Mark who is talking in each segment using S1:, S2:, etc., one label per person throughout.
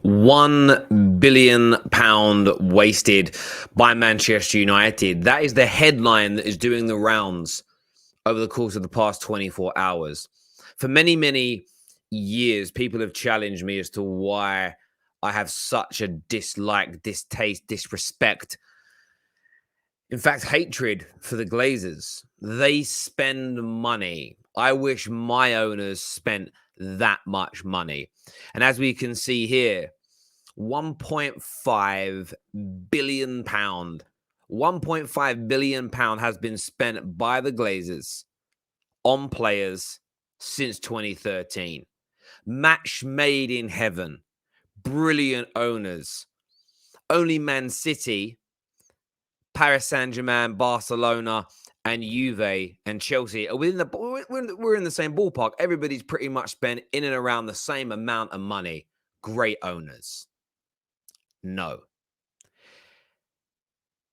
S1: £1 billion wasted by Manchester United. That is the headline that is doing the rounds over the course of the past 24 hours. For many, many years, people have challenged me as to why I have such a dislike, distaste, disrespect, in fact, hatred for the Glazers. They spend money. I wish my owners spent that much money. And as we can see here, £1.5 billion. £1.5 billion has been spent by the Glazers on players since 2013. Match made in heaven. Brilliant owners. Only Man City, Paris Saint-Germain, Barcelona, and Juve and Chelsea are we're in the same ballpark. Everybody's pretty much spent in and around the same amount of money. Great owners. No.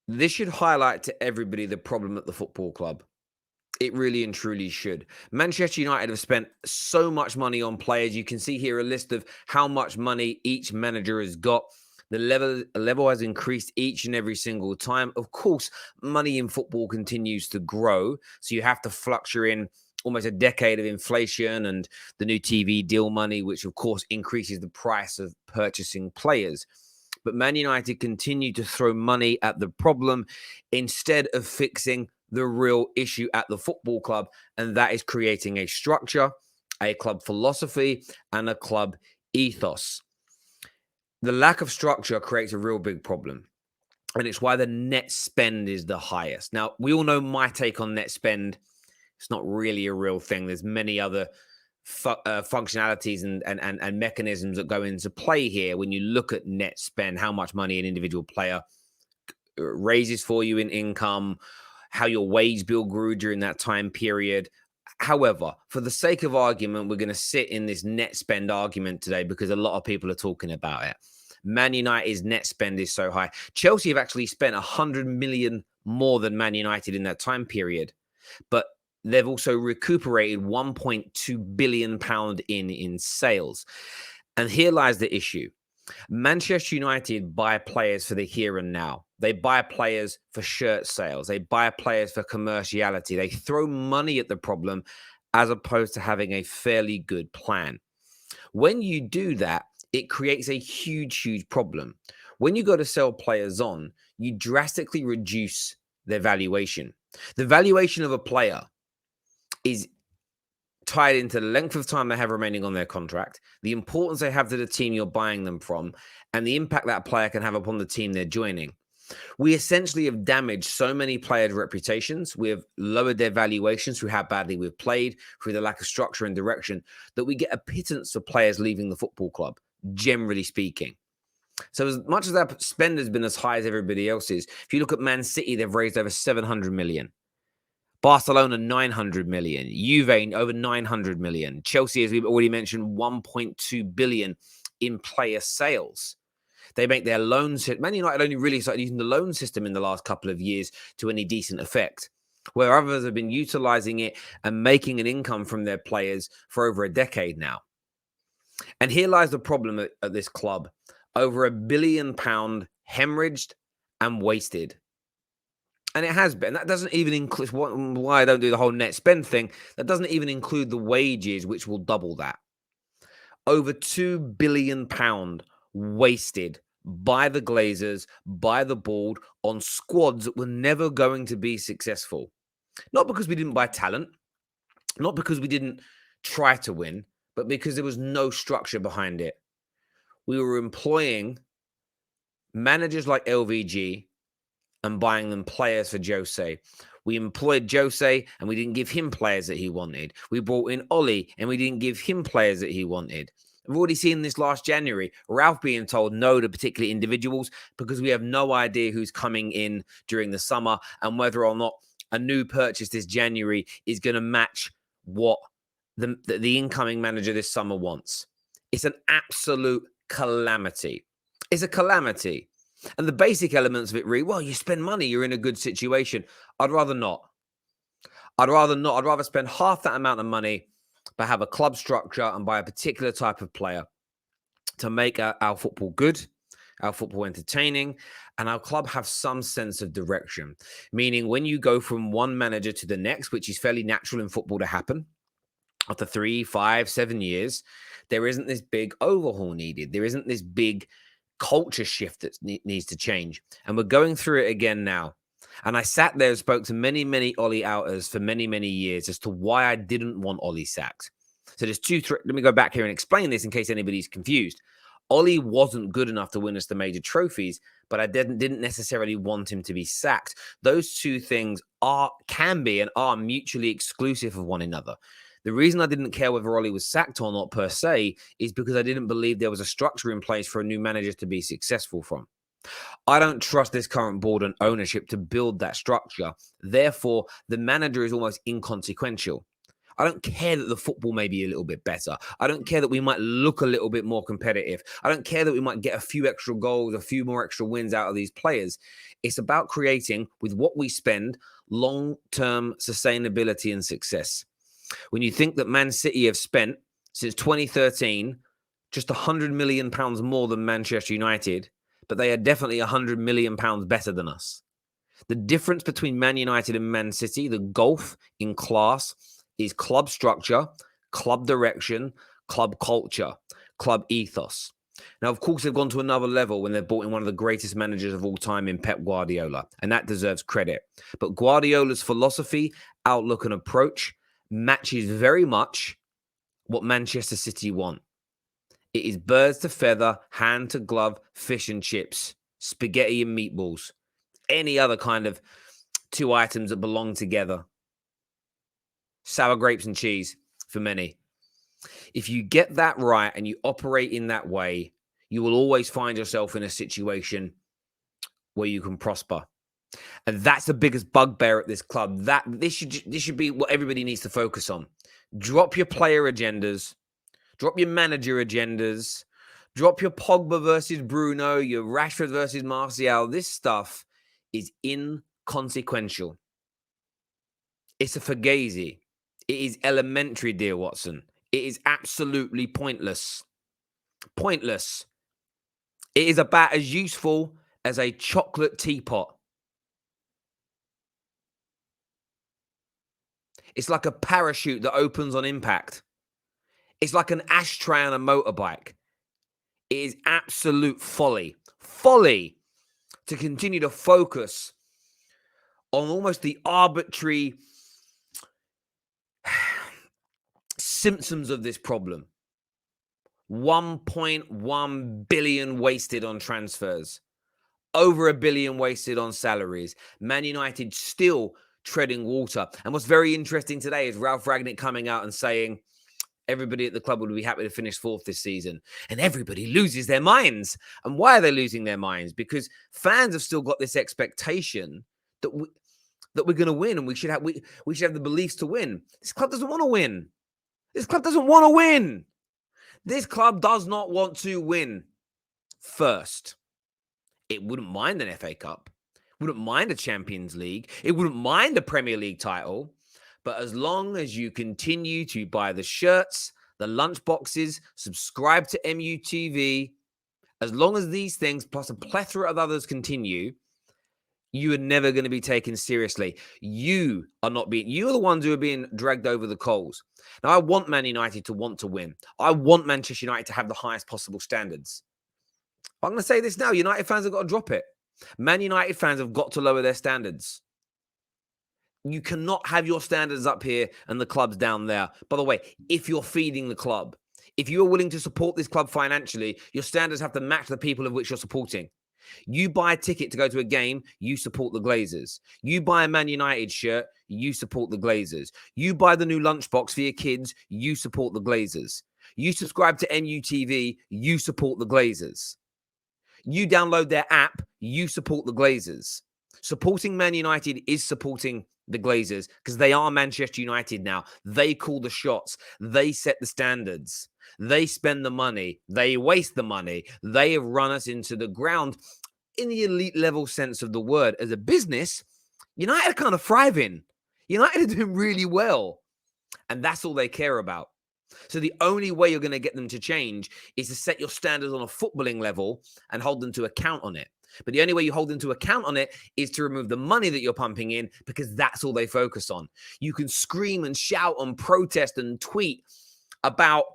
S1: This should highlight to everybody the problem at the football club. It really and truly should. Manchester United have spent so much money on players. You can see here a list of how much money each manager has got. The level has increased each and every single time. Of course, money in football continues to grow. So you have to fluctuate in almost a decade of inflation and the new TV deal money, which of course increases the price of purchasing players. But Man United continue to throw money at the problem instead of fixing the real issue at the football club, and that is creating a structure, a club philosophy, and a club ethos. The lack of structure creates a real big problem, and it's why the net spend is the highest. Now, we all know my take on net spend. It's not really a real thing. There's many other functionalities and mechanisms that go into play here when you look at net spend, how much money an individual player raises for you in income, how your wage bill grew during that time period. However, for the sake of argument, we're going to sit in this net spend argument today because a lot of people are talking about it. Man United's net spend is so high. Chelsea have actually spent 100 million more than Man United in that time period, but they've also recuperated £1.2 billion in sales. And here lies the issue. Manchester United buy players for the here and now. They buy players for shirt sales. They buy players for commerciality. They throw money at the problem as opposed to having a fairly good plan. When you do that, it creates a huge, huge problem. When you go to sell players on, you drastically reduce their valuation. The valuation of a player is tied into the length of time they have remaining on their contract, the importance they have to the team you're buying them from, and the impact that player can have upon the team they're joining. We essentially have damaged so many players' reputations. We have lowered their valuations through how badly we've played, through the lack of structure and direction, that we get a pittance of players leaving the football club, generally speaking. So as much as our spend has been as high as everybody else's, if you look at Man City, they've raised over 700 million. Barcelona, 900 million. Juve, over 900 million. Chelsea, as we've already mentioned, 1.2 billion in player sales. They make their loans. Man United only really started using the loan system in the last couple of years to any decent effect, where others have been utilizing it and making an income from their players for over a decade now. And here lies the problem at this club. Over £1 billion hemorrhaged and wasted. And it has been. That doesn't even include, why I don't do the whole net spend thing, that doesn't even include the wages, which will double that. Over £2 billion wasted by the Glazers, by the board, on squads that were never going to be successful. Not because we didn't buy talent, not because we didn't try to win, but because there was no structure behind it. We were employing managers like LVG and buying them players for Jose. We employed Jose and we didn't give him players that he wanted. We brought in Oli and we didn't give him players that he wanted. We've already seen this last January, Ralph being told no to particular individuals because we have no idea who's coming in during the summer and whether or not a new purchase this January is going to match what the incoming manager this summer wants. It's an absolute calamity. It's a calamity. And the basic elements of it read, well, you spend money, you're in a good situation. I'd rather not. I'd rather spend half that amount of money but have a club structure and buy a particular type of player. to make our football good, our football entertaining, and our club have some sense of direction. Meaning when you go from one manager to the next, which is fairly natural in football to happen, after 3, 5, 7 years, there isn't this big overhaul needed. There isn't this big culture shift that needs to change. And we're going through it again now. And I sat there and spoke to many, many Ollie outers for many, many years as to why I didn't want Ollie sacked. So there's let me go back here and explain this in case anybody's confused. Ollie wasn't good enough to win us the major trophies, but I didn't necessarily want him to be sacked. Those two things can be and are mutually exclusive of one another. The reason I didn't care whether Ollie was sacked or not per se is because I didn't believe there was a structure in place for a new manager to be successful from. I don't trust this current board and ownership to build that structure. Therefore, the manager is almost inconsequential. I don't care that the football may be a little bit better. I don't care that we might look a little bit more competitive. I don't care that we might get a few extra goals, a few more extra wins out of these players. It's about creating, with what we spend, long-term sustainability and success. When you think that Man City have spent, since 2013, just £100 million more than Manchester United, but they are definitely £100 million better than us. The difference between Man United and Man City, the gulf in class, is club structure, club direction, club culture, club ethos. Now, of course, they've gone to another level when they've brought in one of the greatest managers of all time in Pep Guardiola, and that deserves credit. But Guardiola's philosophy, outlook, and approach matches very much what Manchester City want. It is birds to feather, hand to glove, fish and chips, spaghetti and meatballs, any other kind of two items that belong together. Sour grapes and cheese for many. If you get that right and you operate in that way, you will always find yourself in a situation where you can prosper. And that's the biggest bugbear at this club. This should be what everybody needs to focus on. Drop your player agendas. Drop your manager agendas. Drop your Pogba versus Bruno, your Rashford versus Martial. This stuff is inconsequential. It's a fugazi. It is elementary, dear Watson. It is absolutely pointless. Pointless. It is about as useful as a chocolate teapot. It's like a parachute that opens on impact. It's like an ashtray on a motorbike. It is absolute folly. Folly to continue to focus on almost the arbitrary symptoms of this problem. 1.1 billion wasted on transfers. Over $1 billion wasted on salaries. Man United still treading water. And what's very interesting today is Ralph Rangnick coming out and saying everybody at the club would be happy to finish fourth this season. And everybody loses their minds. And why are they losing their minds? Because fans have still got this expectation that we're going to win and we should have the beliefs to win. This club doesn't want to win. This club doesn't want to win. This club does not want to win first. It wouldn't mind an FA Cup. Wouldn't mind a Champions League. It wouldn't mind a Premier League title. But as long as you continue to buy the shirts, the lunch boxes, subscribe to MUTV, as long as these things plus a plethora of others continue, you are never going to be taken seriously. You are the ones who are being dragged over the coals. Now, I want Man United to want to win. I want Manchester United to have the highest possible standards. I'm going to say this now. United fans have got to drop it. Man United fans have got to lower their standards. You cannot have your standards up here and the club's down there. By the way, if you're feeding the club, if you are willing to support this club financially, your standards have to match the people of which you're supporting. You buy a ticket to go to a game, you support the Glazers. You buy a Man United shirt, you support the Glazers. You buy the new lunchbox for your kids, you support the Glazers. You subscribe to MUTV, you support the Glazers. You download their app, you support the Glazers. Supporting Man United is supporting the Glazers because they are Manchester United now. They call the shots. They set the standards. They spend the money. They waste the money. They have run us into the ground in the elite level sense of the word. As a business, United are kind of thriving. United are doing really well. And that's all they care about. So the only way you're going to get them to change is to set your standards on a footballing level and hold them to account on it. But the only way you hold them to account on it is to remove the money that you're pumping in, because that's all they focus on. You can scream and shout and protest and tweet about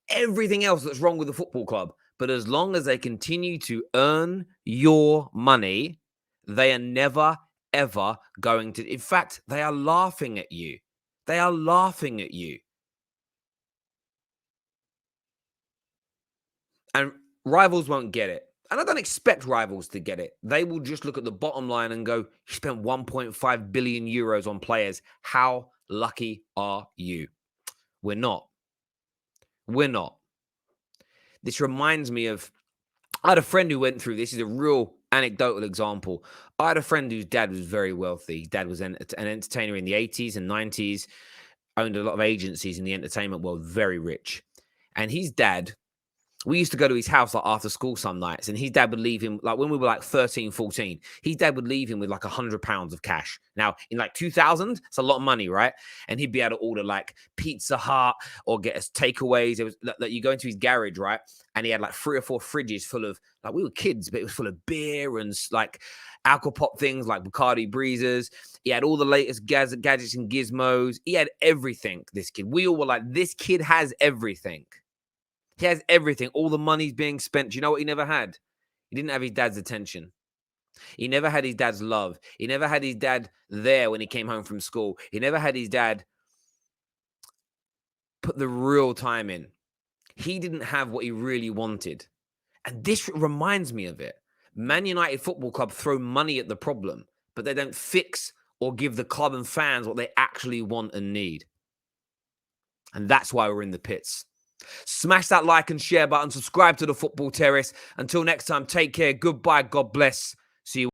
S1: everything else that's wrong with the football club. But as long as they continue to earn your money, they are never, ever going to. In fact, they are laughing at you. They are laughing at you. And rivals won't get it. And I don't expect rivals to get it. They will just look at the bottom line and go, you spent 1.5 billion euros on players. How lucky are you? We're not. We're not. This reminds me of, I had a friend who went through this. Is a real anecdotal example. I had a friend whose dad was very wealthy. His dad was an entertainer in the 80s and 90s, owned a lot of agencies in the entertainment world, very rich. And his dad, we used to go to his house like after school some nights, and his dad would leave him, like when we were like 13, 14, his dad would leave him with like £100 of cash. Now, in like 2000, it's a lot of money, right? And he'd be able to order like Pizza Hut or get us takeaways. It was like you go into his garage, right? And he had like 3 or 4 fridges full of, like, we were kids, but it was full of beer and like alcohol pop things like Bacardi Breezers. He had all the latest gadgets and gizmos. He had everything, this kid. We all were like, this kid has everything. He has everything. All the money's being spent. Do you know what he never had? He didn't have his dad's attention. He never had his dad's love. He never had his dad there when he came home from school. He never had his dad put the real time in. He didn't have what he really wanted. And this reminds me of it. Man United Football Club throw money at the problem, but they don't fix or give the club and fans what they actually want and need. And that's why we're in the pits. Smash that like and share button. Subscribe to the Football Terrace. Until next time, take care. Goodbye. God bless. See you.